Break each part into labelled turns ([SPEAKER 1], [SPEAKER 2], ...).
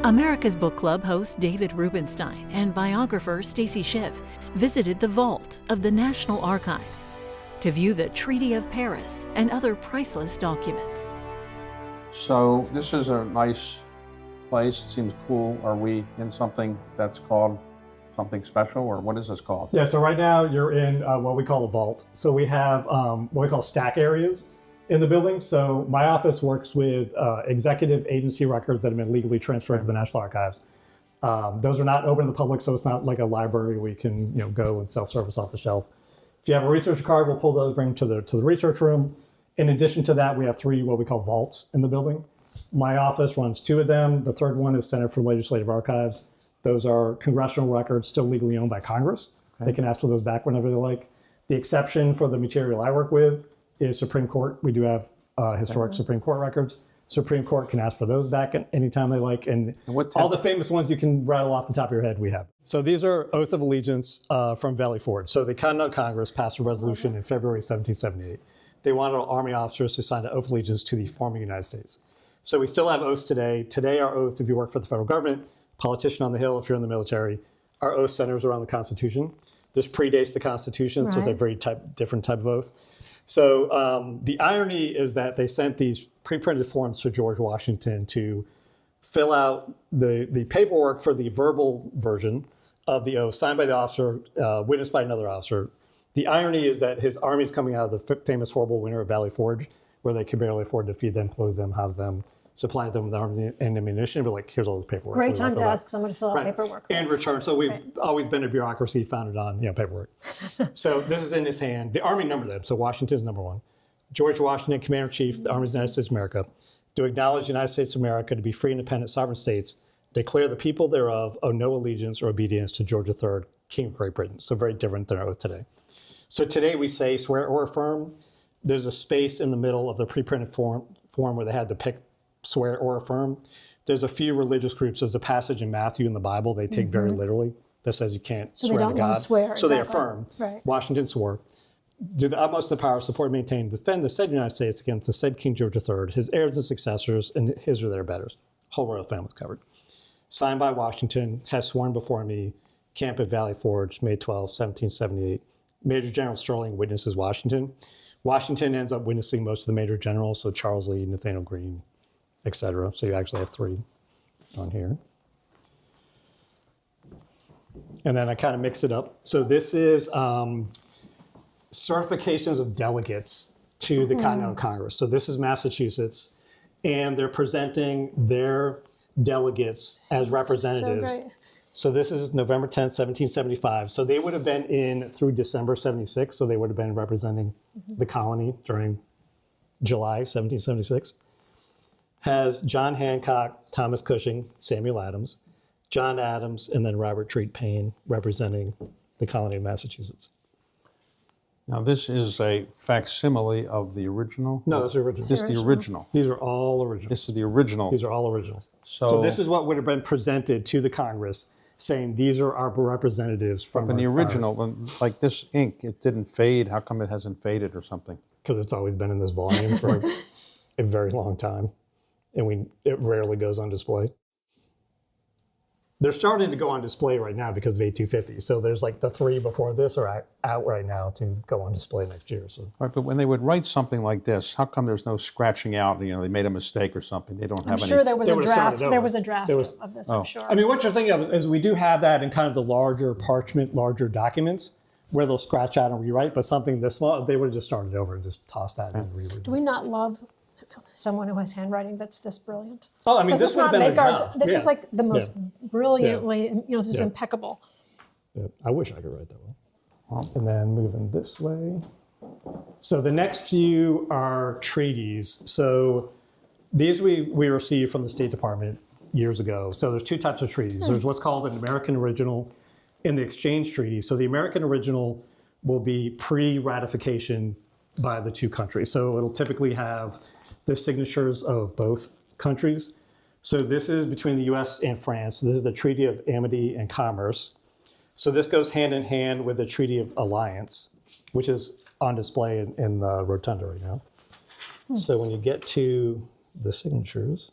[SPEAKER 1] America's Book Club host David Rubenstein and biographer Stacy Schiff visited the vault of the National Archives to view the Treaty of Paris and other priceless documents.
[SPEAKER 2] So this is a nice place. It seems cool. Are we in something that's called something special, or what is this called?
[SPEAKER 3] Yeah, so right now you're in what we call a vault. So we have what we call stack areas in the building. So my office works with executive agency records that have been legally transferred to the National Archives. Those are not open to the public, so it's not like a library where you can go and self-service off the shelf. If you have a research card, we'll pull those, bring them to the research room. In addition to that, we have 3 what we call vaults in the building. My office runs 2 of them. The third one is Center for Legislative Archives. Those are congressional records still legally owned by Congress. Okay. They can ask for those back whenever they like. The exception for the material I work with is Supreme Court. We do have historic Supreme Court records. Supreme Court can ask for those back at any time they like. And all the famous ones you can rattle off the top of your head, we have. So these are Oath of Allegiance from Valley Forge. So the Continental Congress passed a resolution in February 1778. They wanted Army officers to sign an oath of allegiance to the former United States. So we still have oaths today. Today, our oath, if you work for the federal government, politician on the Hill, if you're in the military, our oath centers around the Constitution. This predates the Constitution, so it's a very different type of oath. So the irony is that they sent these pre-printed forms to George Washington to fill out the paperwork for the verbal version of the oath, signed by the officer, witnessed by another officer. The irony is that his army is coming out of the famous horrible winter of Valley Forge, where they could barely afford to feed them, clothe them, house them, supply them with arms and ammunition, but like, here's all this paperwork.
[SPEAKER 4] Great time to ask someone to fill out paperwork.
[SPEAKER 3] And return. So we've always been a bureaucracy founded on paperwork. So this is in his hand. The Army numbered them. So Washington's number 1. George Washington, Commander-in-Chief, the Army of the United States of America, to acknowledge the United States of America to be free, independent, sovereign states, declare the people thereof owe no allegiance or obedience to George III, King of Great Britain. So very different than our oath today. So today we say swear or affirm. There's a space in the middle of the pre-printed form where they had to pick swear or affirm. There's a few religious groups. There's a passage in Matthew in the Bible they take very literally that says you can't swear to God. So they don't want to swear. So they affirm. Right. Washington swore. Do the utmost of the power, support, maintain, defend the said United States against the said King George III, his heirs and successors, and his or their betters. Whole royal family is covered. Signed by Washington, has sworn before me, camp at Valley Forge, May 12, 1778. Major General Sterling witnesses Washington. Washington ends up witnessing most of the major generals, so Charles Lee, Nathaniel Greene, etc. So you actually have 3 on here. And then I kind of mix it up. So this is certifications of delegates to the Continental Congress. So this is Massachusetts, and they're presenting their delegates as representatives. So great. So this is November 10th, 1775. So they would have been in through December 76. So they would have been representing the colony during July 1776. Has John Hancock, Thomas Cushing, Samuel Adams, John Adams, and then Robert Treat Paine representing the colony of Massachusetts.
[SPEAKER 2] Now this is a facsimile of the original?
[SPEAKER 3] No, that's the original.
[SPEAKER 2] This is the original.
[SPEAKER 3] These are all original.
[SPEAKER 2] This is the original.
[SPEAKER 3] These are all originals.
[SPEAKER 2] So
[SPEAKER 3] this is what would have been presented to the Congress, saying these are our representatives from
[SPEAKER 2] the original, like this ink, it didn't fade. How come it hasn't faded or something?
[SPEAKER 3] Because it's always been in this volume for a very long time, and it rarely goes on display. They're starting to go on display right now because of 8250. So there's like the 3 before this are out right now to go on display next year. So.
[SPEAKER 2] Right, but when they would write something like this, how come there's no scratching out? They made a mistake or something. They don't have any.
[SPEAKER 4] I'm sure there was a draft. There was a draft of this. I'm sure.
[SPEAKER 3] I mean, what you're thinking of is we do have that in kind of the larger parchment, larger documents where they'll scratch out and rewrite. But something this small, they would have just started over and just tossed that and rewritten.
[SPEAKER 4] Do we not love someone who has handwriting that's this brilliant?
[SPEAKER 3] Oh, I mean, this would have been
[SPEAKER 4] This is like the most brilliantly, this is impeccable.
[SPEAKER 3] Yeah. I wish I could write that well. And then moving this way. So the next few are treaties. So these we received from the State Department years ago. So there's 2 types of treaties. There's what's called an American Original and the Exchange Treaty. So the American Original will be pre-ratification by the 2 countries. So it'll typically have the signatures of both countries. So this is between the US and France. This is the Treaty of Amity and Commerce. So this goes hand in hand with the Treaty of Alliance, which is on display in the rotunda right now. So when you get to the signatures,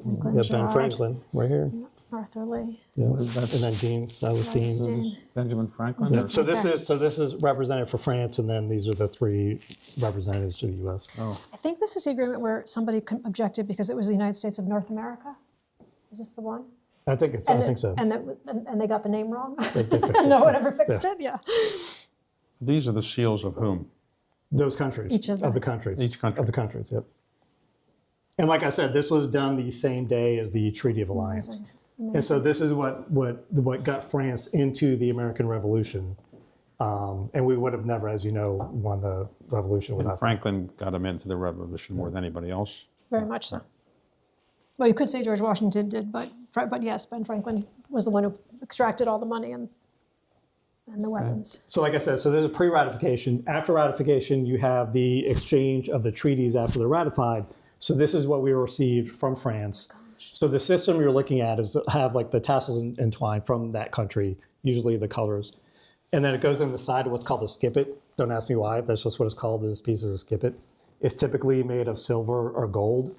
[SPEAKER 4] Franklin,
[SPEAKER 3] Ben
[SPEAKER 4] Gerard,
[SPEAKER 3] Franklin, right here.
[SPEAKER 4] Arthur Lee.
[SPEAKER 3] Yeah.
[SPEAKER 2] What is that?
[SPEAKER 3] And then Dean, Silas Dean.
[SPEAKER 4] Dean.
[SPEAKER 2] Benjamin Franklin?
[SPEAKER 3] Yeah.
[SPEAKER 2] or-
[SPEAKER 3] So this is representative for France, and then these are the 3 representatives to the U.S.
[SPEAKER 2] Oh,
[SPEAKER 4] I think this is the agreement where somebody objected because it was the United States of North America. Is this the one?
[SPEAKER 3] I think it's. I think so.
[SPEAKER 4] And they got the name wrong.
[SPEAKER 3] They fixed it.
[SPEAKER 4] No one ever fixed it. Yeah.
[SPEAKER 2] these are the seals of whom?
[SPEAKER 3] Those countries.
[SPEAKER 4] Each of them.
[SPEAKER 3] the countries.
[SPEAKER 2] Each country.
[SPEAKER 3] Of the countries. Yep. And like I said, this was done the same day as the Treaty of Alliance.
[SPEAKER 4] Amazing.
[SPEAKER 3] And so this is what got France into the American Revolution. And we would have never, as you know, won the revolution
[SPEAKER 2] And
[SPEAKER 3] without
[SPEAKER 2] Franklin got him into the revolution more than anybody else.
[SPEAKER 4] Very much so. Well, you could say George Washington did, but yes, Ben Franklin was the one who extracted all the money and the weapons.
[SPEAKER 3] So like I said, so there's a pre-ratification. After ratification, you have the exchange of the treaties after they're ratified. So this is what we received from France. So the system you're looking at is to have like the tassels entwined from that country, usually the colors. And then it goes in the side of what's called a skippet. Don't ask me why, that's just what it's called, this piece is a skippet. It's typically made of silver or gold.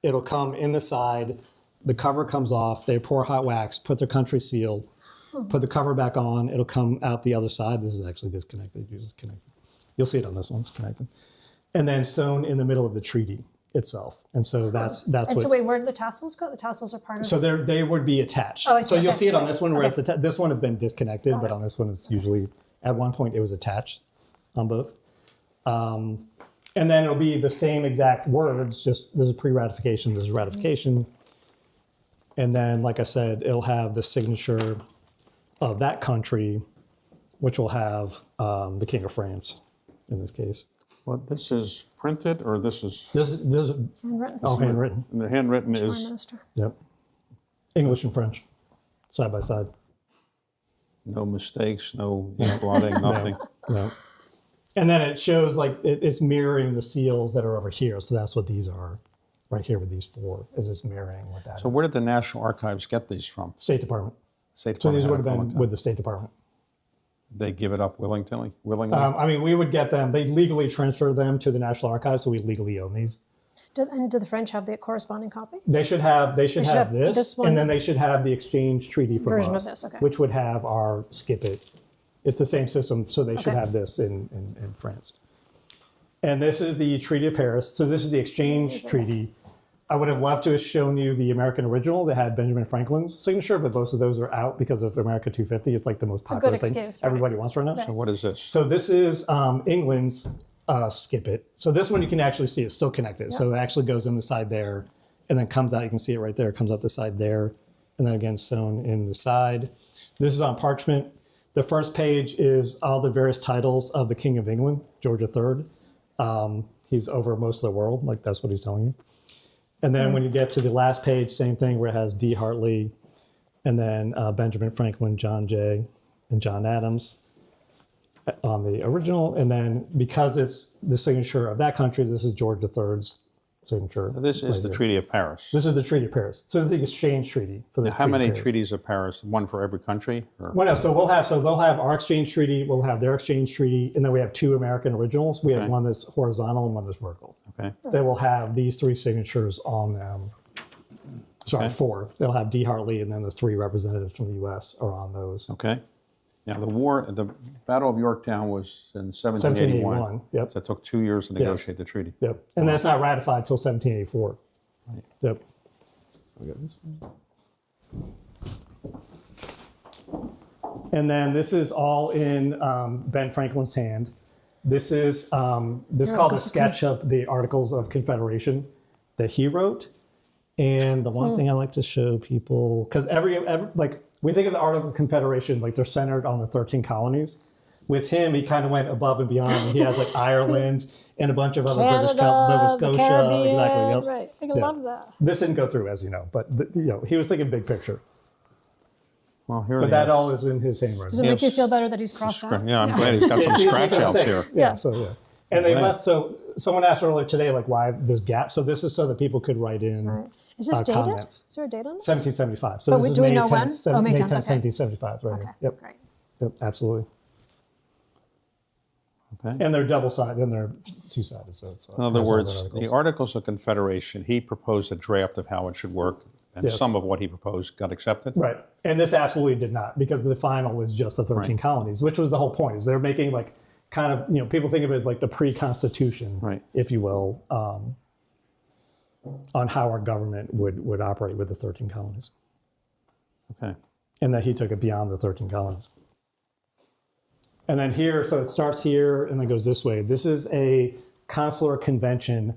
[SPEAKER 3] It'll come in the side, the cover comes off, they pour hot wax, put their country seal, put the cover back on, it'll come out the other side. This is actually disconnected, You'll see it on this one, it's connected. And then sewn in the middle of the treaty itself. And so that's
[SPEAKER 4] And
[SPEAKER 3] what,
[SPEAKER 4] so wait, where did the tassels go? The tassels are part of
[SPEAKER 3] so they would be attached.
[SPEAKER 4] Oh, I see,
[SPEAKER 3] So you'll
[SPEAKER 4] okay.
[SPEAKER 3] see it on this one where
[SPEAKER 4] Okay.
[SPEAKER 3] it's this one has been disconnected, but on this one it's usually, at one point it was attached on both. And then it'll be the same exact words, just this is pre-ratification, this is ratification. And then, like I said, it'll have the signature of that country, which will have the King of France in this case.
[SPEAKER 2] Well, this is printed or this is,
[SPEAKER 3] This is
[SPEAKER 4] handwritten.
[SPEAKER 3] oh, handwritten.
[SPEAKER 2] the handwritten
[SPEAKER 4] Prime
[SPEAKER 2] is
[SPEAKER 4] Minister.
[SPEAKER 3] Yep. English and French, side by side.
[SPEAKER 2] no mistakes, no blotting, nothing.
[SPEAKER 3] No. And then it shows like it's mirroring the seals that are over here. So that's what these are right here with these 4, is it's mirroring what that
[SPEAKER 2] So
[SPEAKER 3] is.
[SPEAKER 2] where did the National Archives get these from?
[SPEAKER 3] State Department.
[SPEAKER 2] State
[SPEAKER 3] So these would
[SPEAKER 2] Department
[SPEAKER 3] have
[SPEAKER 2] had it for a long
[SPEAKER 3] been
[SPEAKER 2] time.
[SPEAKER 3] with the State Department.
[SPEAKER 2] They give it up willingly?
[SPEAKER 3] I mean, we would get them. They legally transfer them to the National Archives, so we legally own these.
[SPEAKER 4] And do the French have the corresponding copy?
[SPEAKER 3] They should have. They should
[SPEAKER 4] should
[SPEAKER 3] have
[SPEAKER 4] have
[SPEAKER 3] this,
[SPEAKER 4] this one.
[SPEAKER 3] and then they should have the exchange treaty from
[SPEAKER 4] Version of
[SPEAKER 3] us,
[SPEAKER 4] this, okay.
[SPEAKER 3] which would have our skip it. It's the same system, so they should
[SPEAKER 4] Okay.
[SPEAKER 3] have this in France. And this is the Treaty of Paris. So this is the exchange treaty. I would have loved to have shown you the American original that had Benjamin Franklin's signature, but both of those are out because of America 250. It's like the most
[SPEAKER 4] a
[SPEAKER 3] popular
[SPEAKER 4] good
[SPEAKER 3] thing
[SPEAKER 4] excuse, right.
[SPEAKER 3] everybody wants right now.
[SPEAKER 2] So what is this?
[SPEAKER 3] So this is England's skip it. So this one you can actually see it's still connected. So it actually goes in the side there and then comes out. You can see it right there. It comes out the side there. And then again, sewn in the side. This is on parchment. The first page is all the various titles of the King of England, George III. He's over most of the world. Like that's what he's telling you. And then when you get to the last page, same thing where it has D. Hartley and then Benjamin Franklin, John Jay, and John Adams on the original. And then because it's the signature of that country, this is George III's signature.
[SPEAKER 2] This is
[SPEAKER 3] right
[SPEAKER 2] the
[SPEAKER 3] here.
[SPEAKER 2] Treaty of Paris.
[SPEAKER 3] This is the Treaty of Paris. So it's the exchange treaty for the
[SPEAKER 2] Now, how
[SPEAKER 3] Treaty of
[SPEAKER 2] many
[SPEAKER 3] Paris.
[SPEAKER 2] treaties of Paris? One for every country? Or?
[SPEAKER 3] Well, no, so they'll have our exchange treaty, we'll have their exchange treaty, and then we have 2 American originals. We have
[SPEAKER 2] Okay.
[SPEAKER 3] one that's horizontal and one that's vertical.
[SPEAKER 2] Okay.
[SPEAKER 3] They will have these 3 signatures on them. Sorry,
[SPEAKER 2] Okay.
[SPEAKER 3] 4. They'll have D. Hartley, and then the 3 representatives from the U.S. are on those.
[SPEAKER 2] Okay. Now, the Battle of Yorktown was in 1781.
[SPEAKER 3] 1781, yep.
[SPEAKER 2] So it took 2 years to negotiate the treaty.
[SPEAKER 3] Yep. And that's not ratified until 1784.
[SPEAKER 2] Right.
[SPEAKER 3] Yep. We got this one. And then this is all in Ben Franklin's hand. This is called a
[SPEAKER 4] Articles of
[SPEAKER 3] sketch of the Articles of Confederation that he wrote. And the one thing I like to show people, because every like we think of the Articles of Confederation like they're centered on the 13 colonies. With him, he kind of went above and beyond. He has like Ireland and a bunch of other British, Nova Scotia,
[SPEAKER 4] the Caribbean,
[SPEAKER 3] exactly. Yep.
[SPEAKER 4] right. I
[SPEAKER 3] Yeah.
[SPEAKER 4] love that.
[SPEAKER 3] This didn't go through, as you know, but he was thinking big picture.
[SPEAKER 2] Well, here
[SPEAKER 3] But
[SPEAKER 2] they
[SPEAKER 3] that
[SPEAKER 2] are.
[SPEAKER 3] all is in his handwriting.
[SPEAKER 4] Does it make you
[SPEAKER 2] Yes.
[SPEAKER 4] feel better that he's crossed out?
[SPEAKER 2] Yeah, I'm glad he's got some
[SPEAKER 3] He's
[SPEAKER 2] scratch
[SPEAKER 3] making
[SPEAKER 2] outs here.
[SPEAKER 3] mistakes.
[SPEAKER 4] Yeah.
[SPEAKER 3] So and they
[SPEAKER 2] Right.
[SPEAKER 3] left. So someone asked earlier today, like, why this gap? So this is so that people could write in
[SPEAKER 4] Is this dated?
[SPEAKER 3] comments.
[SPEAKER 4] Is there a date on this?
[SPEAKER 3] 1775. So
[SPEAKER 4] But
[SPEAKER 3] this
[SPEAKER 4] we-
[SPEAKER 3] is
[SPEAKER 4] do we
[SPEAKER 3] May
[SPEAKER 4] know
[SPEAKER 3] 10th,
[SPEAKER 4] when? Oh, May
[SPEAKER 3] May
[SPEAKER 4] 10th,
[SPEAKER 3] 10th,
[SPEAKER 4] okay.
[SPEAKER 3] 1775, right
[SPEAKER 4] Okay,
[SPEAKER 3] here. Yep.
[SPEAKER 4] great.
[SPEAKER 3] Yep, absolutely.
[SPEAKER 2] Okay.
[SPEAKER 3] And they're double-sided, and they're two-sided. So it's
[SPEAKER 2] In other words,
[SPEAKER 3] articles.
[SPEAKER 2] the Articles of Confederation, he proposed a draft of how it should work, and
[SPEAKER 3] Yeah.
[SPEAKER 2] some of what he proposed got accepted.
[SPEAKER 3] Right. And this absolutely did not, because the final is just the 13 colonies, which was the whole point. Is they're making like kind of, people think of it as like the pre-constitution,
[SPEAKER 2] Right.
[SPEAKER 3] if you will, on how our government would operate with the 13 colonies.
[SPEAKER 2] Okay.
[SPEAKER 3] And that he took it beyond the 13 colonies. And then here, so it starts here and then goes this way. This is a consular convention.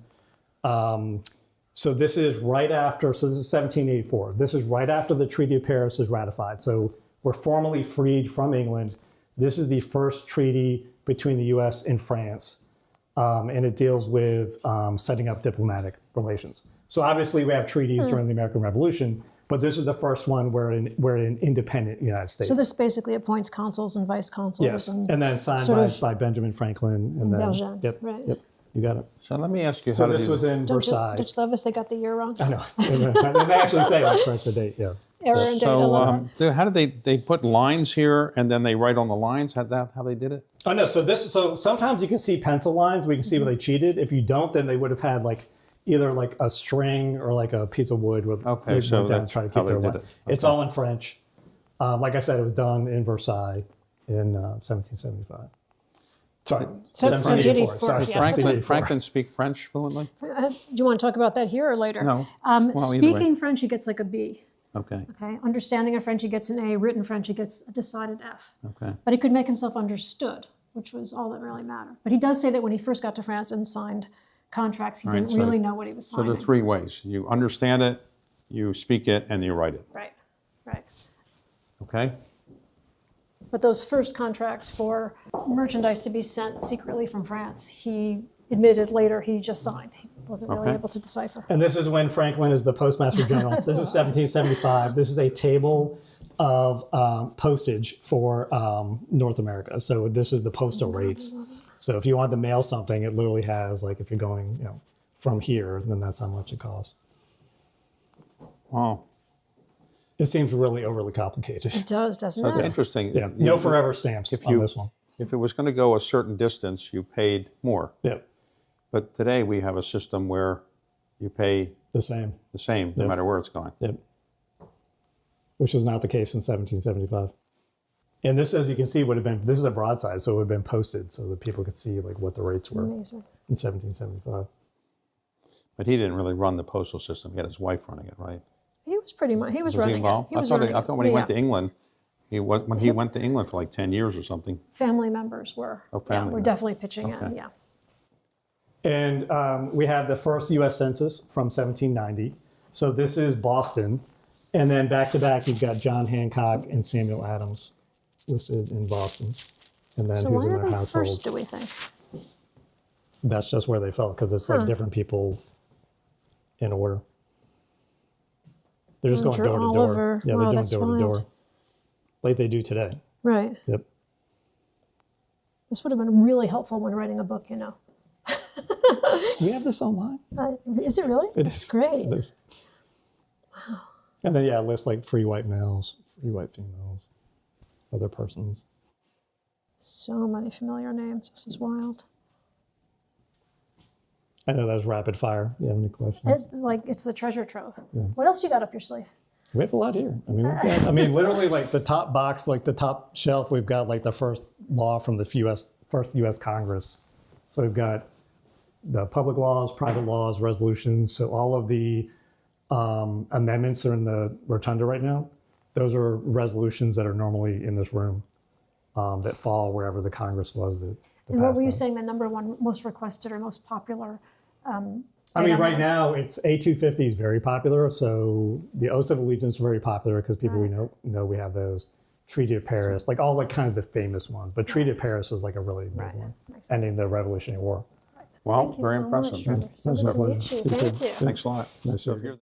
[SPEAKER 3] So this is right after, so this is 1784. This is right after the Treaty of Paris is ratified. So we're formally freed from England. This is the first treaty between the US and France. And it deals with setting up diplomatic relations. So obviously we have treaties during the American Revolution, but this is the first one where an independent United States.
[SPEAKER 4] So this basically appoints consuls and vice consuls.
[SPEAKER 3] Yes, and then signed
[SPEAKER 4] sort
[SPEAKER 3] by Benjamin Franklin. And then,
[SPEAKER 4] Valjean,
[SPEAKER 3] yep,
[SPEAKER 4] right.
[SPEAKER 3] yep, you got it.
[SPEAKER 2] So let me ask you
[SPEAKER 3] So
[SPEAKER 2] how
[SPEAKER 3] this
[SPEAKER 2] did
[SPEAKER 3] was in
[SPEAKER 4] Don't you
[SPEAKER 3] Versailles.
[SPEAKER 4] love us? They got the year wrong.
[SPEAKER 3] I know. And they actually say like correct the date, yeah.
[SPEAKER 4] Error in date. I love that.
[SPEAKER 2] how did they put lines here and then they write on the lines? Is that how they did it?
[SPEAKER 3] Oh no, so sometimes you can see pencil lines, we can see where they cheated. If you don't, then they would have had like either like a string or like a piece of wood with
[SPEAKER 2] Okay, so
[SPEAKER 3] went down
[SPEAKER 2] that's
[SPEAKER 3] to try to
[SPEAKER 2] how
[SPEAKER 3] keep
[SPEAKER 2] they
[SPEAKER 3] their
[SPEAKER 2] did
[SPEAKER 3] line.
[SPEAKER 2] it.
[SPEAKER 3] It's all in French. Like I said, it was done in Versailles in 1775. Sorry, 1784. Sorry,
[SPEAKER 4] yeah.
[SPEAKER 2] Did
[SPEAKER 3] 1784.
[SPEAKER 2] Franklin speak French fluently?
[SPEAKER 4] Do you want to talk about that here or later?
[SPEAKER 2] No. Well, either
[SPEAKER 4] Speaking
[SPEAKER 2] way.
[SPEAKER 4] French, he gets like a B.
[SPEAKER 2] Okay.
[SPEAKER 4] Okay. Understanding of French, he gets an A. Written French, he gets a decided F.
[SPEAKER 2] Okay.
[SPEAKER 4] But he could make himself understood, which was all that really mattered. But he does say that when he first got to France and signed contracts, he didn't
[SPEAKER 2] so-
[SPEAKER 4] really know what he was
[SPEAKER 2] So
[SPEAKER 4] signing.
[SPEAKER 2] there are three ways: you understand it, you speak it, and you write it.
[SPEAKER 4] Right. Right.
[SPEAKER 2] Okay.
[SPEAKER 4] But those first contracts for merchandise to be sent secretly from France, he admitted later he just signed. He wasn't really
[SPEAKER 2] Okay.
[SPEAKER 4] able to decipher.
[SPEAKER 3] And this is when Franklin is the Postmaster General. This is 1775. This is a table of postage for North America. So this is the postal rates. So if you want to mail something, it literally has like if you're going, from here, then that's how much it costs.
[SPEAKER 2] Wow.
[SPEAKER 3] It seems really overly complicated.
[SPEAKER 4] It does, doesn't
[SPEAKER 2] That's
[SPEAKER 4] it?
[SPEAKER 2] interesting.
[SPEAKER 3] Yeah, no forever stamps on this one.
[SPEAKER 2] If it was going to go a certain distance, you paid more.
[SPEAKER 3] Yeah,
[SPEAKER 2] But today we have a system where you pay
[SPEAKER 3] the same.
[SPEAKER 2] the same no matter where it's going.
[SPEAKER 3] Yep. Which was not the case in 1775. And this, as you can see, would have been, this is a broadside, so it would have been posted so that people could see like what the rates were
[SPEAKER 4] Amazing.
[SPEAKER 3] in 1775.
[SPEAKER 2] But he didn't really run the postal system. He had his wife running it, right?
[SPEAKER 4] He was pretty much, he was
[SPEAKER 2] Was he
[SPEAKER 4] running
[SPEAKER 2] involved?
[SPEAKER 4] it. He was running
[SPEAKER 2] I
[SPEAKER 4] it.
[SPEAKER 2] thought when he went to
[SPEAKER 4] Yeah.
[SPEAKER 2] England, he went to England for like 10 years or something.
[SPEAKER 4] Family members were.
[SPEAKER 2] Oh, family
[SPEAKER 4] were
[SPEAKER 2] members.
[SPEAKER 4] definitely pitching in,
[SPEAKER 2] Okay.
[SPEAKER 4] yeah.
[SPEAKER 3] And we have the first U.S. Census from 1790. So this is Boston. And then back to back, you've got John Hancock and Samuel Adams listed in Boston. And then
[SPEAKER 4] So
[SPEAKER 3] who's
[SPEAKER 4] why
[SPEAKER 3] in
[SPEAKER 4] are
[SPEAKER 3] their
[SPEAKER 4] they
[SPEAKER 3] household.
[SPEAKER 4] first, do we think?
[SPEAKER 3] That's just where they fell because it's like different people in order. They're just going
[SPEAKER 4] Andrew
[SPEAKER 3] door to
[SPEAKER 4] Oliver.
[SPEAKER 3] door. Yeah,
[SPEAKER 4] Wow,
[SPEAKER 3] they're doing
[SPEAKER 4] that's
[SPEAKER 3] door to door.
[SPEAKER 4] wild.
[SPEAKER 3] Like they do today.
[SPEAKER 4] Right.
[SPEAKER 3] Yep.
[SPEAKER 4] This would have been really helpful when writing a book,
[SPEAKER 3] We have this online.
[SPEAKER 4] Is it really?
[SPEAKER 3] It
[SPEAKER 4] It's
[SPEAKER 3] is.
[SPEAKER 4] great.
[SPEAKER 3] It is. Wow. And then, yeah, it lists like free white males, free white females, other persons.
[SPEAKER 4] So many familiar names. This is wild.
[SPEAKER 3] I know that was rapid fire. You have any questions?
[SPEAKER 4] It's the treasure trove. What else you got up your sleeve?
[SPEAKER 3] We have a lot here. I mean, literally, like the top box, like the top shelf, we've got like the first law from the first U.S. Congress. So we've got the public laws, private laws, resolutions. So all of the amendments are in the rotunda right now. Those are resolutions that are normally in this room that fall wherever the Congress was that
[SPEAKER 4] And what
[SPEAKER 3] passed
[SPEAKER 4] were you
[SPEAKER 3] them.
[SPEAKER 4] saying the number one most requested or most popular
[SPEAKER 3] I mean,
[SPEAKER 4] item
[SPEAKER 3] right
[SPEAKER 4] is?
[SPEAKER 3] now, it's A250 is very popular. So the Oath of Allegiance is very popular because people we know we have those. Treaty of Paris, like all the kind of the famous ones. But Treaty of Paris is like a really big
[SPEAKER 4] Right.
[SPEAKER 3] one,
[SPEAKER 4] Makes sense.
[SPEAKER 3] ending the Revolutionary War.
[SPEAKER 2] Well,
[SPEAKER 4] Thank you
[SPEAKER 2] very
[SPEAKER 4] so
[SPEAKER 2] impressive.
[SPEAKER 4] much, Trevor. So
[SPEAKER 3] That's
[SPEAKER 4] good
[SPEAKER 3] my
[SPEAKER 4] to meet
[SPEAKER 3] pleasure.
[SPEAKER 4] you.
[SPEAKER 3] You too.
[SPEAKER 4] Thank you.
[SPEAKER 2] Thanks a lot.
[SPEAKER 3] Nice
[SPEAKER 2] So
[SPEAKER 3] to
[SPEAKER 2] if
[SPEAKER 3] meet you.
[SPEAKER 2] you're